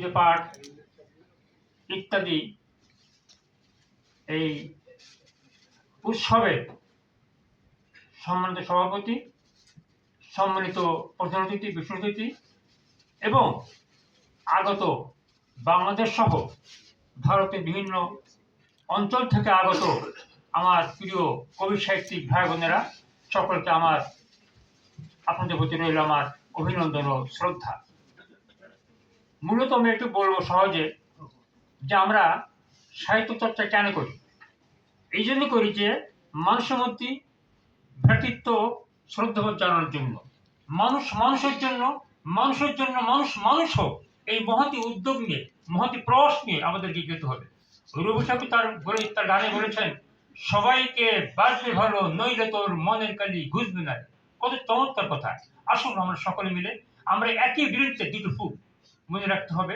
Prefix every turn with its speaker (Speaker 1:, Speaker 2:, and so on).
Speaker 1: পুজো পাঠ ইত্যাদি এই উৎসবে সম্মানিত সভাপতি, সম্মানিত প্রধান অতিথি, বিশেষ অতিথি এবং আগত বাংলাদেশ সহ ভারতের বিভিন্ন অঞ্চল থেকে আগত আমার প্রিয় কবি সাহিত্যিক ভাই বোনেরা, সকলকে আমার আপনাদের প্রতি রইল আমার অভিনন্দন ও শ্রদ্ধা। মূলত আমি একটু বলবো সহজে যে আমরা সাহিত্য চর্চা কেন করি। এই জন্য করি যে মানুষের মধ্যে ভ্রাতৃত্ব শ্রদ্ধাবোধ জানানোর জন্য, মানুষ মানুষের জন্য, মানুষের জন্য মানুষ মানুষ হোক, এই মহতি উদ্যোগ নিয়ে, মহতি প্রয়াস নিয়ে আমাদেরকে যেতে হবে। রবি ঠাকুর তার গানে বলেছেন, সবাইকে বাঁচবে ভালো, নইলে তোর মনের কালি ঘুষবে না। কত চমৎকার কথা। আসুন আমরা সকলে মিলে আমরা একই বিরুদ্ধে দুটো ফুল মনে রাখতে হবে।